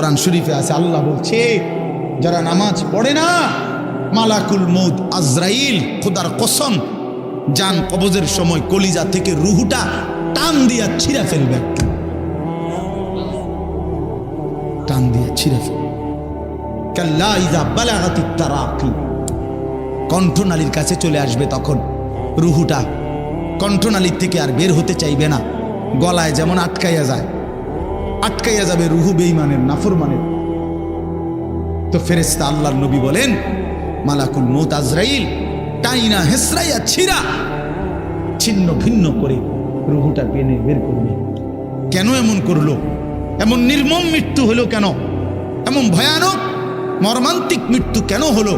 কোরআন শরীফে আছে, আল্লাহ বলছে যারা নামাজ পড়ে না, মালাকুল মউত আজরাইল খোদার কসম জান কবজের সময় কলিজা থেকে রুহুটা টান দিয়া ছিঁড়া ফেলবে, একটু টান দিয়া ছিঁড়া ফেলবে। কাল্লা ইযা বালাগাতিত তারাকি, কণ্ঠনালীর কাছে চলে আসবে, তখন রুহুটা কণ্ঠনালীর থেকে আর বের হতে চাইবে না। গলায় যেমন আটকাইয়া যায়, আটকাইয়া যাবে রুহু বেঈমানের, নাফরমানের। তো ফেরেশতা আল্লাহর নবী বলেন মালাকুল মউত আজরাইল টাইনা হেসরাইয়া ছিঁড়া ছিন্ন ভিন্ন করে রুহুটা টেনে বের করবে। কেন এমন করলো? এমন নির্মম মৃত্যু হলো কেন? এমন ভয়ানক মর্মান্তিক মৃত্যু কেন হলো?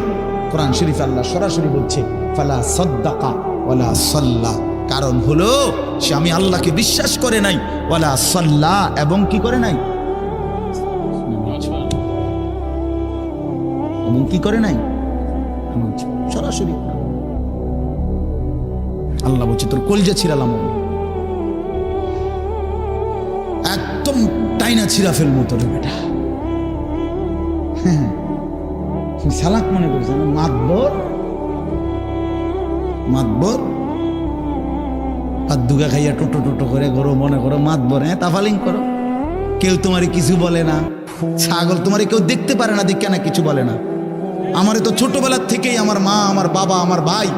কোরআন শরীফ আল্লাহ সরাসরি বলছে ফালা সাদ্দাকা ওয়ালা সাল্লা, কারণ হলো সে আমি আল্লাহকে বিশ্বাস করে নাই, ওয়ালা সাল্লা এবং কি করে নাই, এবং কি করে নাই, সরাসরি আল্লাহ বলছে তোর কলজা ছিড়ালাম, একদম টাইনা ছিঁড়া ফেলবো তোর বেটা। সালাক মনে করছে না, মাতবর মাতবর আর দুগা খাইয়া টোটো টোটো করে করো, মনে করো মাতবর, হ্যাঁ তাফালিং করো, কেউ তোমারে কিছু বলে না। ছাগল তোমারে কেউ দেখতে পারে না, দেখে না কিছু বলে না। আমারে তো ছোটবেলার থেকেই আমার মা, আমার বাবা, আমার ভাই,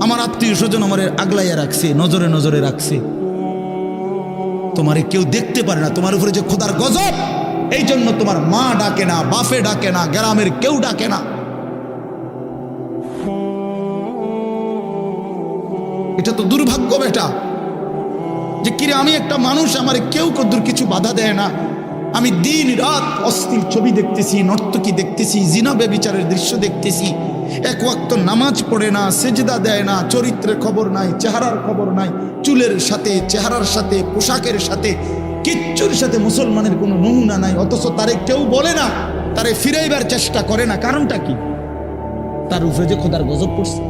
আমার আত্মীয় স্বজন আমারে আগলাইয়া রাখছে, নজরে নজরে রাখছে। তোমারে কেউ দেখতে পারে না, তোমার উপরে যে খোদার গজব, এই জন্য তোমার মা ডাকে না, বাপে ডাকে না, গ্রামের কেউ ডাকে না। এটা তো দুর্ভাগ্য বেটা, যে কিরে আমি একটা মানুষ, আমার কেউ কদ্দুর কিছু বাধা দেয় না। আমি দিন রাত অস্থির ছবি দেখতেছি, নর্তকী দেখতেছি, জিনা ব্যভিচারের দৃশ্য দেখতেছি, এক ওয়াক্ত নামাজ পড়ে না, সেজদা দেয় না, চরিত্রের খবর নাই, চেহারার খবর নাই, চুলের সাথে, চেহারার সাথে, পোশাকের সাথে, কিচ্ছুর সাথে মুসলমানের কোনো নমুনা নাই। অথচ তারে কেউ বলে না, তারে ফিরাইবার চেষ্টা করে না। কারণটা কি? তার উপরে যে খোদার গজব পড়ছে।